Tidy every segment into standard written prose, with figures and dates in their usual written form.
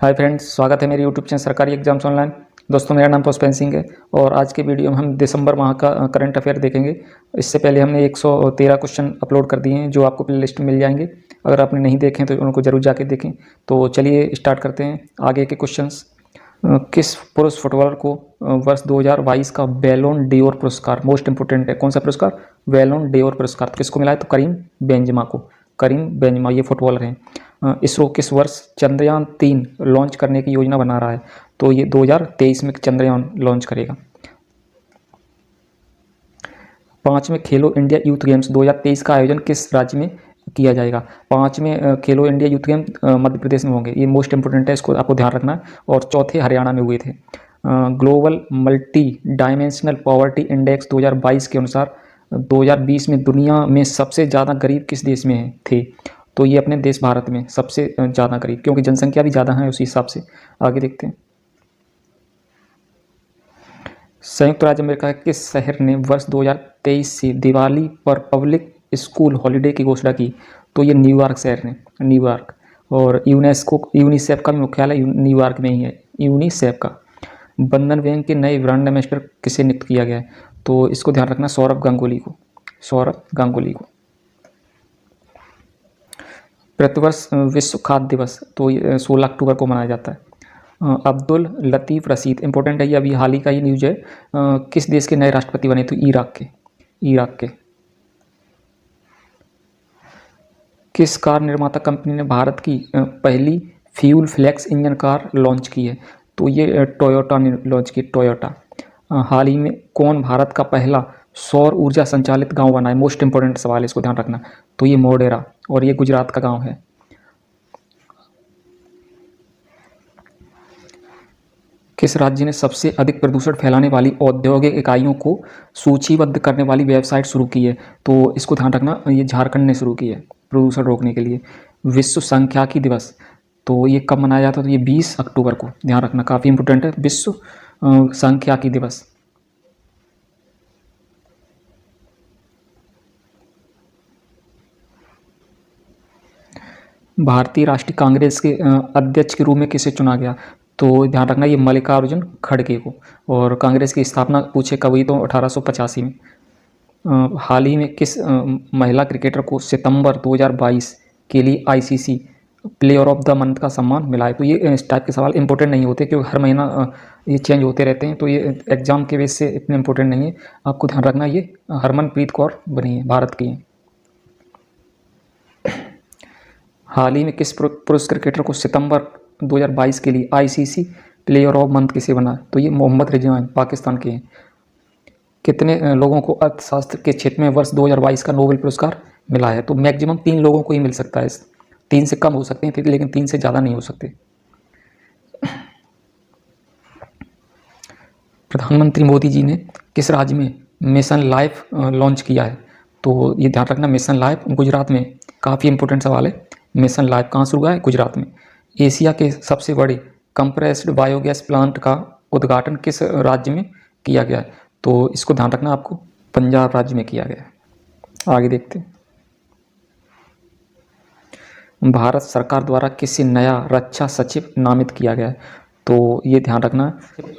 Hi friends, स्वागत है मेरे यूट्यूब चैनल सरकारी एग्जाम्स ऑनलाइन। दोस्तों, मेरा नाम पुष्पेंद्र सिंह है और आज के वीडियो में हम दिसंबर माह का करंट अफेयर देखेंगे। इससे पहले हमने 113 क्वेश्चन अपलोड कर दिए हैं जो आपको प्ले लिस्ट में मिल जाएंगे। अगर आपने नहीं देखे तो उनको जरूर जाके देखें। तो चलिए स्टार्ट करते हैं आगे के क्वेश्चंस। किस पुरुष फुटबॉलर को वर्ष 2022 का बैलोन डीओर पुरस्कार, मोस्ट इंपोर्टेंट है, कौन सा पुरस्कार? बैलोन डीओर पुरस्कार किसको मिला है? तो करीम बेंजेमा को। करीम बेंजेमा ये फुटबॉलर हैं। इसरो किस वर्ष चंद्रयान 3 लॉन्च करने की योजना बना रहा है? तो ये 2023 में चंद्रयान लॉन्च करेगा। 5वें खेलो इंडिया यूथ गेम्स 2023 का आयोजन किस राज्य में किया जाएगा? 5वें खेलो India youth game Madhya Pradesh में होंगे। ये मोस्ट इंपोर्टेंट है, इसको आपको ध्यान रखना है। और चौथे हरियाणा में हुए थे। Global multi dimensional poverty index 2022 के अनुसार 2020 में दुनिया में सबसे ज़्यादा गरीब किस देश में थे? तो ये अपने देश भारत में सबसे ज़्यादा गरीब, क्योंकि जनसंख्या भी ज़्यादा है उसी हिसाब से। आगे देखते हैं। संयुक्त राज्य अमेरिका के किस शहर ने वर्ष 2023 से दिवाली पर पब्लिक स्कूल हॉलिडे की घोषणा की? तो ये न्यूयॉर्क शहर ने, न्यूयॉर्क। और यूनिसेफ का भी मुख्यालय न्यूयॉर्क में ही है, यूनिसेफ का। बंधन बैंक के नए ब्रांड एम्बेसडर किसे नियुक्त किया गया है? तो इसको ध्यान रखना, सौरभ गांगुली को, सौरभ गांगुली को। प्रतिवर्ष विश्व खाद्य दिवस तो 16 अक्टूबर को मनाया जाता है। अब्दुल लतीफ़ रशीद, इंपॉर्टेंट है ये, अभी हाल ही का ही न्यूज है। किस देश के नए राष्ट्रपति बने? तो इराक के, इराक के। किस कार निर्माता कंपनी ने भारत की पहली fuel flex engine car launch की है? तो ये टोयोटा ने लॉन्च की, टोयोटा। हाल ही में कौन भारत का पहला सौर ऊर्जा संचालित गांव बना है? मोस्ट इंपोर्टेंट सवाल है, इसको ध्यान रखना। तो ये मोढेरा, और ये गुजरात का गांव है। किस राज्य ने सबसे अधिक प्रदूषण फैलाने वाली औद्योगिक इकाइयों को सूचीबद्ध करने वाली वेबसाइट शुरू की है? तो इसको ध्यान रखना, ये झारखंड ने शुरू की है प्रदूषण रोकने के लिए। विश्व सांख्यिकी दिवस तो ये कब मनाया जाता है? तो ये 20 अक्टूबर को, ध्यान रखना, काफ़ी इंपोर्टेंट है, विश्व सांख्यिकी दिवस। भारतीय राष्ट्रीय कांग्रेस के अध्यक्ष के रूप में किसे चुना गया? तो ध्यान रखना, ये मल्लिकार्जुन खड़गे को। और कांग्रेस की स्थापना पूछे कब हुई? तो 1885 में। हाल ही में किस महिला क्रिकेटर को सितंबर 2022 के लिए ICC player of the month का सम्मान मिला है? तो ये इस टाइप के सवाल इंपॉर्टेंट नहीं होते, क्योंकि हर महीना ये चेंज होते रहते हैं, तो ये एग्जाम के बेस से इतने इंपॉर्टेंट नहीं है। आपको ध्यान रखना, ये हरमनप्रीत कौर बनी है, भारत की है। हाल ही में किस पुरुष क्रिकेटर को सितंबर 2022 के लिए आईसीसी प्लेयर ऑफ मंथ किसे बना? तो ये मोहम्मद रिजवान, पाकिस्तान के हैं। कितने लोगों को अर्थशास्त्र के क्षेत्र में वर्ष 2022 का नोबेल पुरस्कार मिला है? तो मैक्सिमम 3 लोगों को ही मिल सकता है। 3 से कम हो सकते हैं, लेकिन 3 से ज़्यादा नहीं हो सकते। प्रधानमंत्री मोदी जी ने किस राज्य में मिशन लाइफ लॉन्च किया है? तो ये ध्यान रखना, मिशन लाइफ गुजरात में। काफ़ी इंपॉर्टेंट सवाल है। मिशन लाइफ कहाँ शुरू हुआ है? गुजरात में। एशिया के सबसे बड़े कंप्रेस्ड बायोगैस प्लांट का उद्घाटन किस राज्य में किया गया है? तो इसको ध्यान रखना आपको, पंजाब राज्य में किया गया है। आगे देखते हैं। भारत सरकार द्वारा किसे नया रक्षा सचिव नामित किया गया है? तो ये ध्यान रखना,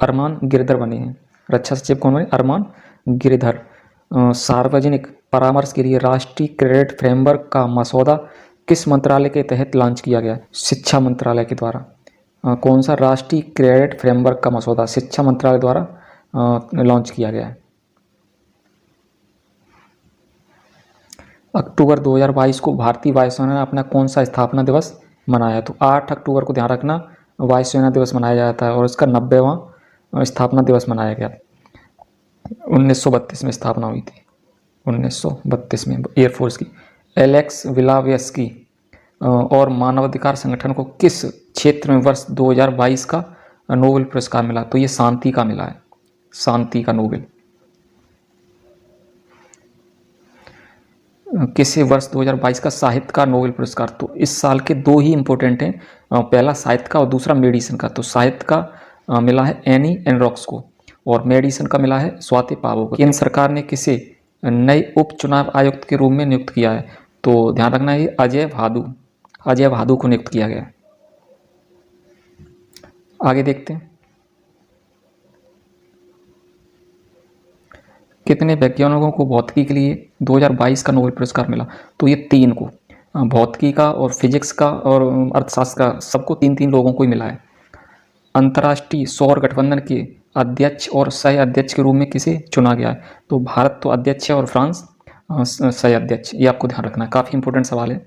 अरमान गिरधर बने हैं। रक्षा सचिव कौन बने? अरमान गिरधर। सार्वजनिक परामर्श के लिए राष्ट्रीय क्रेडिट फ्रेमवर्क का मसौदा किस मंत्रालय के तहत लॉन्च किया गया? शिक्षा मंत्रालय के द्वारा। कौन सा राष्ट्रीय क्रेडिट फ्रेमवर्क का मसौदा शिक्षा मंत्रालय द्वारा लॉन्च किया गया है? अक्टूबर 2022 को भारतीय वायुसेना ने अपना कौन सा स्थापना दिवस मनाया? तो 8 अक्टूबर को, ध्यान रखना, वायुसेना दिवस मनाया जाता है और इसका 90वां स्थापना दिवस मनाया गया। 1932 में स्थापना हुई थी, 1932 में एयरफोर्स की। एलेक्स विलावेस्की और मानवाधिकार संगठन को किस क्षेत्र में वर्ष 2022 का नोबेल पुरस्कार मिला? तो ये शांति का मिला है, शांति का नोबेल। किसे वर्ष 2022 का साहित्य का नोबेल पुरस्कार? तो इस साल के 2 ही इंपॉर्टेंट हैं, पहला साहित्य का और दूसरा मेडिसिन का। तो साहित्य का मिला है एनी एनरॉक्स को, और मेडिसिन का मिला है स्वाति पावो को। केंद्र सरकार ने किसे नए उप चुनाव आयुक्त के रूप में नियुक्त किया है? तो ध्यान रखना, ये अजय भादु को नियुक्त किया गया है। आगे देखते हैं। कितने वैज्ञानिकों को भौतिकी के लिए 2022 का नोबेल पुरस्कार मिला? तो ये 3 को, भौतिकी का और फिजिक्स का और अर्थशास्त्र का, सबको 3-3 लोगों को ही मिला है। अंतर्राष्ट्रीय सौर गठबंधन के अध्यक्ष और सह अध्यक्ष के रूप में किसे चुना गया है? तो भारत तो अध्यक्ष है और फ्रांस सह अध्यक्ष। ये आपको ध्यान रखना है, काफ़ी इंपॉर्टेंट सवाल है।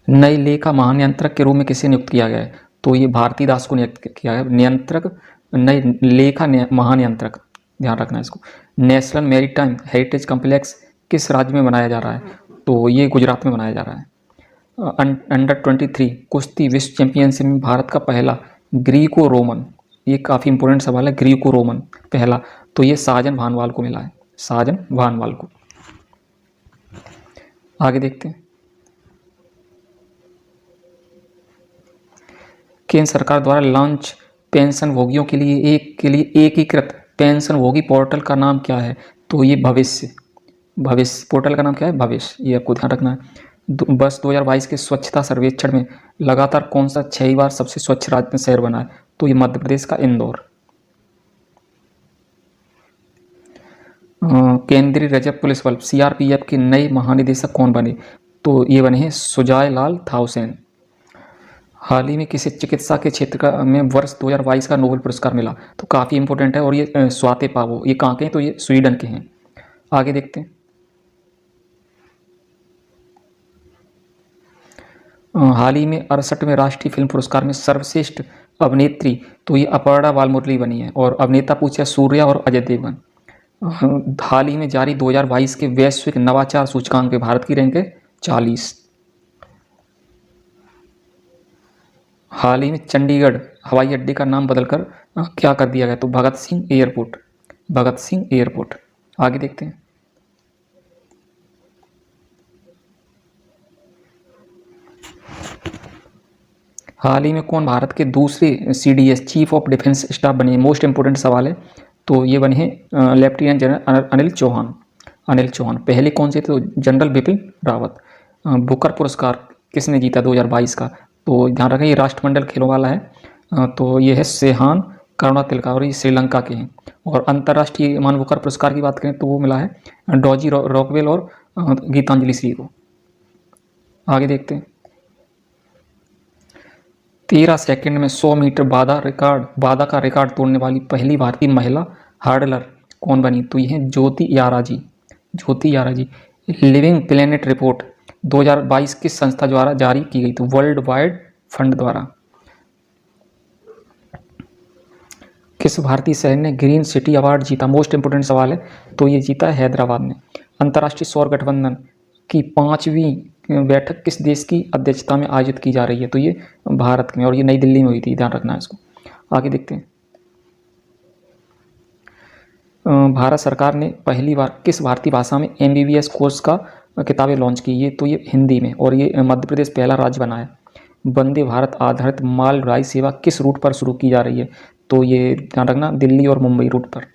नई लेखा महानियंत्रक के रूप में किसे नियुक्त किया गया है? तो ये भारती दास को नियुक्त किया है। नियंत्रक, नई लेखा महानियंत्रक, ध्यान रखना है इसको। नेशनल मैरीटाइम हेरिटेज कॉम्प्लेक्स किस राज्य में बनाया जा रहा है? तो ये गुजरात में बनाया जा रहा है। अंडर 23 कुश्ती विश्व चैंपियनशिप में भारत का पहला ग्रीको रोमन, ये काफ़ी इंपॉर्टेंट सवाल है, ग्रीको रोमन पहला, तो ये साजन भानवाल को मिला है, साजन भानवाल को। आगे देखते हैं। केंद्र सरकार द्वारा लॉन्च पेंशन भोगियों के लिए एकीकृत पेंशन भोगी पोर्टल का नाम क्या है? तो ये भविष्य पोर्टल का नाम क्या है? भविष्य, ये आपको ध्यान रखना है। वर्ष 2022 के स्वच्छता सर्वेक्षण में लगातार कौन सा 6 बार सबसे स्वच्छ राज्य शहर बना है? तो ये मध्य प्रदेश का इंदौर। केंद्रीय रिजर्व पुलिस बल CRPF के नए महानिदेशक कौन बने? तो ये बने हैं सुजाय लाल थाउसेन। हाल ही में किसी चिकित्सा के क्षेत्र में वर्ष 2022 का नोबेल पुरस्कार मिला? तो काफ़ी इंपॉर्टेंट है, और ये स्वाति पावो, ये कहाँ के हैं? तो ये स्वीडन के हैं। आगे देखते हैं। हाल ही में 68वें राष्ट्रीय फिल्म पुरस्कार में सर्वश्रेष्ठ अभिनेत्री, तो ये अपर्णा बालमुरली बनी है, और अभिनेता पूछा सूर्या और अजय देवगन। हाल ही में जारी 2022 के वैश्विक नवाचार सूचकांक में भारत की रैंक है 40। हाल ही में चंडीगढ़ हवाई अड्डे का नाम बदलकर क्या कर दिया गया? तो भगत सिंह एयरपोर्ट, भगत सिंह एयरपोर्ट। आगे देखते हैं। हाल ही में कौन भारत के दूसरे CDS chief of defence staff बने? मोस्ट इंपोर्टेंट सवाल है। तो ये बने हैं लेफ्टिनेंट जनरल अनिल चौहान। अनिल चौहान पहले कौन से थे? तो जनरल बिपिन रावत। बुकर पुरस्कार किसने जीता 2022 का? तो ध्यान रखें, ये राष्ट्रमंडल खेलों वाला है। तो ये है सेहान करुणातिलका, और ये श्रीलंका के हैं। और अंतर्राष्ट्रीय मान बुकर पुरस्कार की बात करें तो वो मिला है डॉजी रॉकवेल और गीतांजलि श्री को। आगे देखते हैं। 13 सेकंड में 100 मीटर बाधा का रिकॉर्ड तोड़ने वाली पहली भारतीय महिला हार्डलर कौन बनी? तो ये है ज्योति याराजी। ज्योति याराजी। लिविंग प्लेनेट रिपोर्ट 2022 किस संस्था द्वारा जारी की गई? तो वर्ल्ड वाइड फंड द्वारा। किस भारतीय शहर ने ग्रीन सिटी अवार्ड जीता? मोस्ट इंपोर्टेंट सवाल है। तो ये जीता है हैदराबाद ने। अंतर्राष्ट्रीय सौर गठबंधन की 5वीं बैठक किस देश की अध्यक्षता में आयोजित की जा रही है? तो ये भारत में, और ये नई दिल्ली में हुई थी, ध्यान रखना है इसको। आगे देखते हैं। भारत सरकार ने पहली बार किस भारतीय भाषा में MBBS कोर्स का किताबें लॉन्च की? ये तो ये हिंदी में, और ये मध्य प्रदेश पहला राज्य बना है। वंदे भारत आधारित माल ढुलाई सेवा किस रूट पर शुरू की जा रही है? तो ये ध्यान रखना, दिल्ली और मुंबई रूट पर।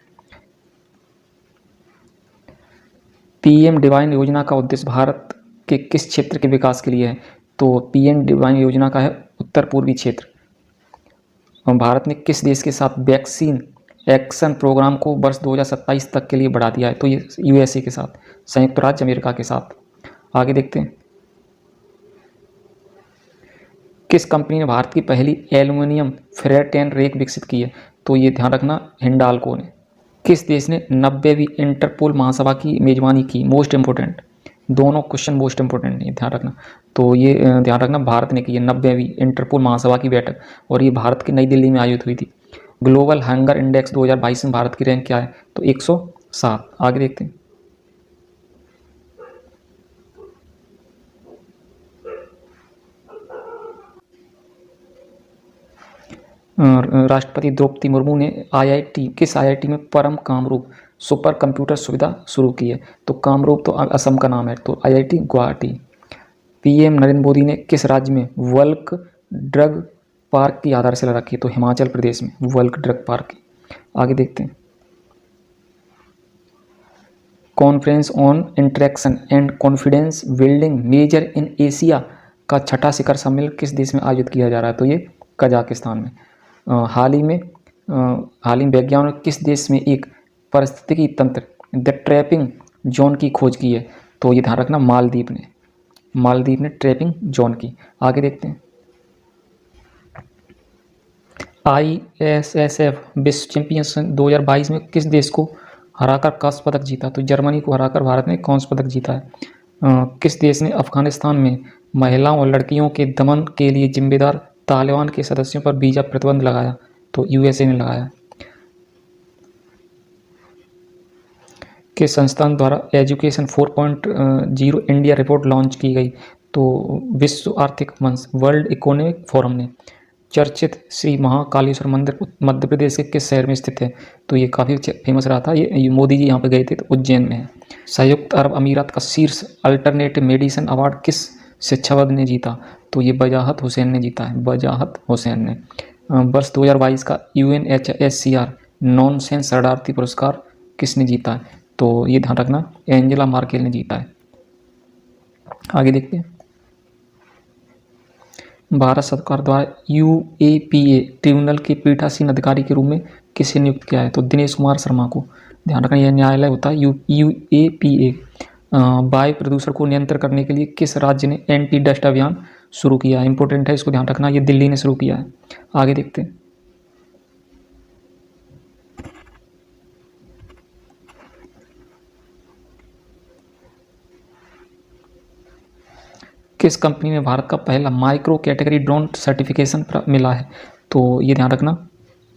PM डिवाइन योजना का उद्देश्य भारत के किस क्षेत्र के विकास के लिए है? तो PM डिवाइन योजना का है उत्तर पूर्वी क्षेत्र। भारत ने किस देश के साथ वैक्सीन एक्शन प्रोग्राम को वर्ष 2027 तक के लिए बढ़ा दिया है? तो ये USA के साथ, संयुक्त राज्य अमेरिका के साथ। आगे देखते हैं। किस कंपनी ने भारत की पहली एल्युमिनियम फ्रेट एंड रेक विकसित की है? तो ये ध्यान रखना, हिंडाल्को ने। किस देश ने 90वीं इंटरपोल महासभा की मेजबानी की? मोस्ट इंपोर्टेंट, दोनों क्वेश्चन मोस्ट इंपोर्टेंट है, ध्यान रखना। तो ये ध्यान रखना, भारत ने की है 90वीं इंटरपोल महासभा की बैठक, और ये भारत की नई दिल्ली में आयोजित हुई थी। ग्लोबल हंगर इंडेक्स 2022 में भारत की रैंक क्या है? तो 107। आगे देखते हैं। राष्ट्रपति द्रौपदी मुर्मू ने किस IIT में परम कामरूप सुपर कंप्यूटर सुविधा शुरू की है? तो कामरूप तो असम का नाम है, तो IIT गुवाहाटी। PM नरेंद्र मोदी ने किस राज्य में वल्क ड्रग पार्क की आधारशिला रखी? तो हिमाचल प्रदेश में वल्क ड्रग पार्क की। आगे देखते हैं। Conference on interaction and confidence building measures in Asia का छठा शिखर सम्मेलन किस देश में आयोजित किया जा रहा है? तो ये कजाकिस्तान में। हाल ही में वैज्ञानिकों ने किस देश में एक पारिस्थितिकी तंत्र द ट्रैपिंग जोन की खोज की है? तो ये ध्यान रखना, मालदीव ने ट्रैपिंग जोन की। आगे देखते हैं। ISSF विश्व चैंपियनशिप 2022 में किस देश को हराकर कांस्य पदक जीता? तो जर्मनी को हराकर भारत ने कांस्य पदक जीता है। किस देश ने अफगानिस्तान में महिलाओं और लड़कियों के दमन के लिए जिम्मेदार तालिबान के सदस्यों पर वीजा प्रतिबंध लगाया? तो USA ने लगाया। किस संस्थान द्वारा एजुकेशन 4.0 इंडिया रिपोर्ट लॉन्च की गई? तो विश्व आर्थिक मंच वर्ल्ड इकोनॉमिक फोरम ने। चर्चित श्री महाकालेश्वर मंदिर मध्य प्रदेश के किस शहर में स्थित है? तो ये काफ़ी फेमस रहा था, ये मोदी जी यहाँ पे गए थे, तो उज्जैन में है। संयुक्त अरब अमीरात का शीर्ष अल्टरनेटिव मेडिसिन अवार्ड किस शिक्षाविद ने जीता? तो ये वजाहत हुसैन ने जीता है, वजाहत हुसैन ने। वर्ष 2022 का UNHCR नॉनसेंस शरणार्थी पुरस्कार किसने जीता है? तो ये ध्यान रखना, एंजेला मार्केल ने जीता है। आगे देखते हैं। भारत सरकार द्वारा UAPA ट्रिब्यूनल के पीठासीन अधिकारी के रूप में किसे नियुक्त किया है? तो दिनेश कुमार शर्मा को। ध्यान रखना, यह न्यायालय होता है UAPA। वायु प्रदूषण को नियंत्रण करने के लिए किस राज्य ने एंटी डस्ट अभियान शुरू किया है? इंपॉर्टेंट है, इसको ध्यान रखना, ये दिल्ली ने शुरू किया है। आगे देखते हैं। किस कंपनी में भारत का पहला माइक्रो कैटेगरी ड्रोन सर्टिफिकेशन मिला है? तो ये ध्यान रखना,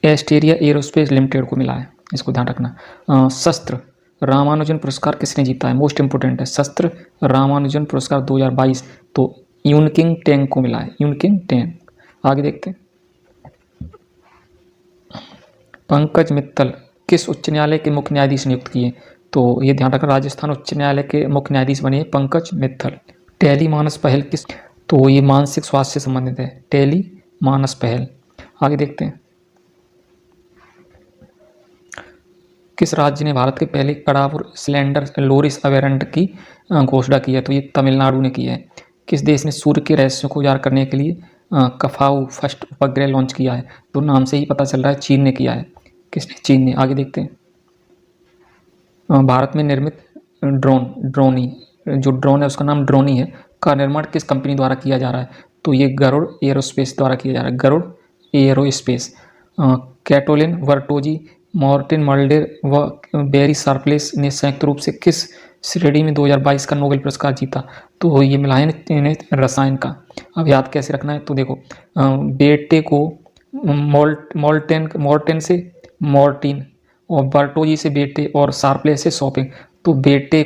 एस्टेरिया एरोस्पेस लिमिटेड को मिला है, इसको ध्यान रखना। शस्त्र रामानुजन पुरस्कार किसने जीता है? मोस्ट इंपोर्टेंट है, शस्त्र रामानुजन पुरस्कार 2022 तो यूनकिंग टेंग को मिला है, यूनकिंग टेंग। आगे देखते हैं। पंकज मित्तल किस उच्च न्यायालय के मुख्य न्यायाधीश नियुक्त किए? तो ये ध्यान रखना, राजस्थान उच्च न्यायालय के मुख्य न्यायाधीश बने पंकज मित्तल। टेली मानस पहल किस? तो ये मानसिक स्वास्थ्य से संबंधित है, टेली मानस पहल। आगे देखते हैं। किस राज्य ने भारत के पहले कड़ापुर सिलेंडर लोरिस अवेरेंट की घोषणा की है? तो ये तमिलनाडु ने की है। किस देश ने सूर्य के रहस्यों को उजागर करने के लिए कफाऊ फर्स्ट उपग्रह लॉन्च किया है? तो नाम से ही पता चल रहा है, चीन ने किया है। किसने? चीन ने। आगे देखते हैं। भारत में निर्मित ड्रोनी जो ड्रोन है उसका नाम ड्रोनी है, का निर्माण किस कंपनी द्वारा किया जा रहा है? तो ये गरुड़ एरोस्पेस द्वारा किया जा रहा है, गरुड़ एरोस्पेस। कैटोलिन वर्टोजी, मार्टिन मल्डेर व बेरी शार्पलेस ने संयुक्त रूप से किस श्रेणी में 2022 का नोबेल पुरस्कार जीता? तो ये मिला है इन्हें रसायन का। अब याद कैसे रखना है? तो देखो, बेटे को मॉर्टेन से मॉर्टिन और बर्टोजी से बेटे और शार्पलेस से शॉपिंग। तो बेटे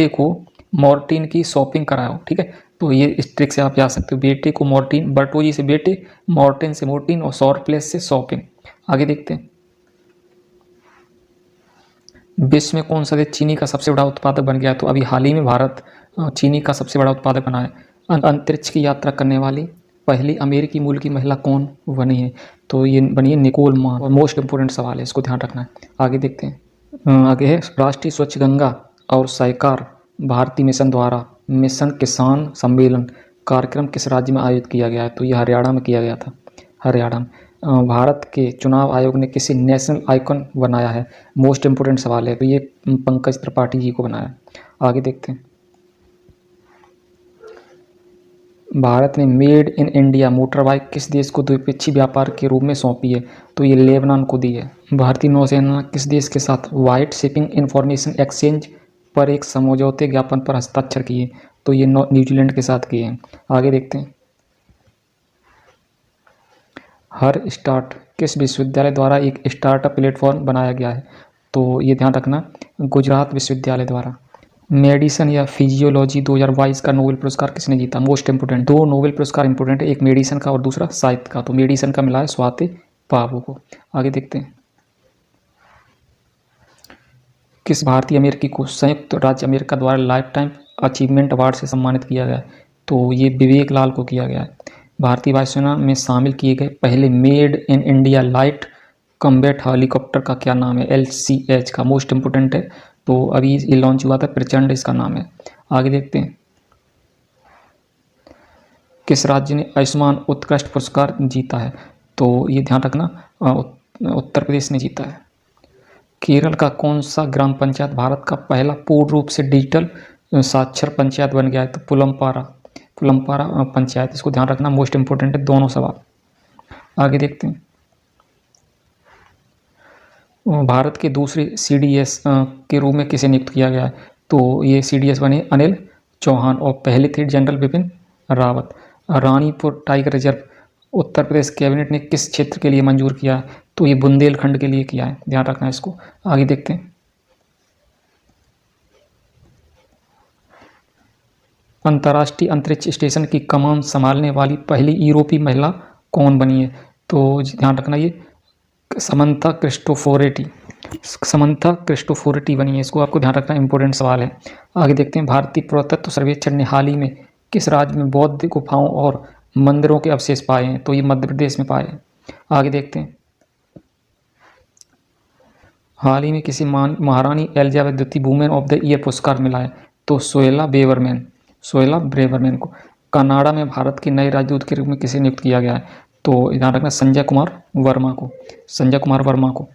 को मॉर्टिन की शॉपिंग कराओ, ठीक है। तो ये इस ट्रिक से आप जा सकते हो, बेटे को मॉर्टिन, बर्टोजी से बेटे, मॉर्टिन से मॉर्टिन और शार्पलेस से शॉपिंग। आगे देखते हैं। विश्व में कौन सा देश चीनी का सबसे बड़ा उत्पादक बन गया? तो अभी हाल ही में भारत चीनी का सबसे बड़ा उत्पादक बना है। अंतरिक्ष की यात्रा करने वाली पहली अमेरिकी मूल की महिला कौन बनी है? तो ये बनी है निकोल मान। और मोस्ट इंपोर्टेंट सवाल है, इसको ध्यान रखना है। आगे देखते हैं। आगे है राष्ट्रीय स्वच्छ गंगा और सहकार भारती मिशन द्वारा मिशन किसान सम्मेलन कार्यक्रम किस राज्य में आयोजित किया गया है? तो ये हरियाणा में किया गया था, हरियाणा में। भारत के चुनाव आयोग ने किसी नेशनल आइकन बनाया है? मोस्ट इंपोर्टेंट सवाल है, तो ये पंकज त्रिपाठी जी को बनाया। आगे देखते हैं। भारत ने made in India motor bike किस देश को द्विपक्षीय व्यापार के रूप में सौंपी है? तो ये लेबनान को दी है। भारतीय नौसेना किस देश के साथ व्हाइट शिपिंग इंफॉर्मेशन एक्सचेंज पर एक समझौते ज्ञापन पर हस्ताक्षर किए? तो ये न्यूजीलैंड के साथ किए हैं। आगे देखते हैं। हर स्टार्ट किस विश्वविद्यालय द्वारा एक स्टार्टअप प्लेटफॉर्म बनाया गया है? तो ये ध्यान रखना, गुजरात विश्वविद्यालय द्वारा। मेडिसिन या फिजियोलॉजी 2022 का नोबेल पुरस्कार किसने जीता? मोस्ट इंपोर्टेंट, दो नोबेल पुरस्कार इंपोर्टेंट है, एक मेडिसिन का और दूसरा साहित्य का। तो मेडिसिन का मिला है स्वाति पावो को। आगे देखते हैं। किस भारतीय अमेरिकी को संयुक्त राज्य अमेरिका द्वारा लाइफ टाइम अचीवमेंट अवार्ड से सम्मानित किया गया है? तो ये विवेक लाल को किया गया है। भारतीय वायुसेना में शामिल किए गए पहले made in India light combat helicopter का क्या नाम है? LCH का। मोस्ट इंपोर्टेंट है, तो अभी ये लॉन्च हुआ था, प्रचंड इसका नाम है। आगे देखते हैं। किस राज्य ने आयुष्मान उत्कृष्ट पुरस्कार जीता है? तो ये ध्यान रखना, उत्तर प्रदेश ने जीता है। केरल का कौन सा ग्राम पंचायत भारत का पहला पूर्ण रूप से डिजिटल साक्षर पंचायत बन गया है? तो पुलमपारा पंचायत। इसको ध्यान रखना, मोस्ट इंपोर्टेंट है दोनों सवाल। आगे देखते हैं। भारत के दूसरे CDS के रूप में किसे नियुक्त किया गया है? तो ये CDS बने अनिल चौहान और पहले थे general Bipin Rawat. Ranipur tiger reserve Uttar Pradesh cabinet ने किस क्षेत्र के लिए मंजूर किया है? तो ये बुंदेलखंड के लिए किया है, ध्यान रखना है इसको। आगे देखते हैं। अंतर्राष्ट्रीय अंतरिक्ष स्टेशन की कमान संभालने वाली पहली यूरोपीय महिला कौन बनी है? तो ध्यान रखना, ये समंथा क्रिस्टोफोरेटी बनी है। इसको आपको ध्यान रखना, इंपॉर्टेंट सवाल है। आगे देखते हैं। भारतीय पुरातत्व सर्वेक्षण ने हाल ही में किस राज्य में बौद्ध गुफाओं और मंदिरों के अवशेष पाए हैं? तो ये मध्य प्रदेश में पाए हैं। आगे देखते हैं। हाल ही में किसी महारानी एलिजाबेथ द्वितीय वुमेन ऑफ द ईयर पुरस्कार मिला है? तो सोहेला ब्रेवरमैन को। कनाडा में भारत के नए राजदूत के रूप में किसे नियुक्त किया गया है? तो ध्यान रखना, संजय कुमार वर्मा को।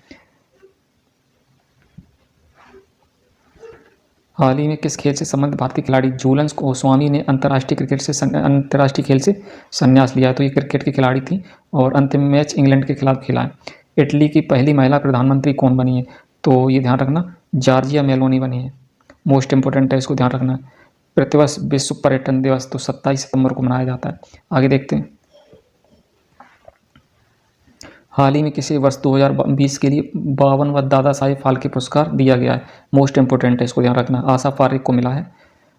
हाल ही में किस खेल से संबंधित भारतीय खिलाड़ी झूलन गोस्वामी ने अंतर्राष्ट्रीय खेल से संन्यास लिया है? तो ये क्रिकेट की खिलाड़ी थी और अंतिम मैच इंग्लैंड के खिलाफ खेला है। इटली की पहली महिला प्रधानमंत्री कौन बनी है? तो ये ध्यान रखना, जॉर्जिया मेलोनी बनी है। मोस्ट इंपोर्टेंट है, इसको ध्यान रखना। प्रतिवर्ष विश्व पर्यटन दिवस तो 27 सितंबर को मनाया जाता है। आगे देखते हैं। हाल ही में किसी वर्ष 2020 के लिए 52वां दादा साहेब फाल्के पुरस्कार दिया गया है? मोस्ट इंपोर्टेंट है, इसको ध्यान रखना। आशा पारेख को मिला है।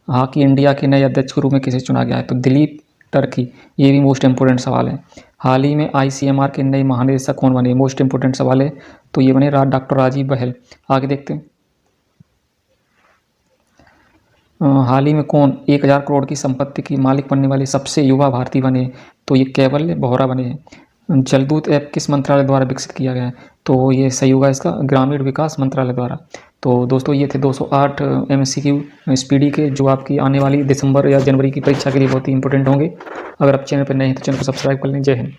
हॉकी इंडिया के नए अध्यक्ष के रूप में किसे चुना गया है? तो दिलीप टर्की। ये भी मोस्ट इंपोर्टेंट सवाल है। हाल ही में ICMR के नए महानिदेशक कौन बने? मोस्ट इंपोर्टेंट सवाल है। तो ये बने डॉक्टर राजीव बहल। आगे देखते हैं। हाल ही में कौन 1000 करोड़ की संपत्ति की मालिक बनने वाले सबसे युवा भारतीय बने? तो ये कैवल्य बोहरा बने हैं। जलदूत ऐप किस मंत्रालय द्वारा विकसित किया गया है? तो ये सही होगा इसका, ग्रामीण विकास मंत्रालय द्वारा। तो दोस्तों ये थे 208 MCQ SPD के, जो आपकी आने वाली दिसंबर या जनवरी की परीक्षा के लिए बहुत ही इंपॉर्टेंट होंगे। अगर आप चैनल पर नए हैं तो चैनल को सब्सक्राइब कर लें। जय हिंद।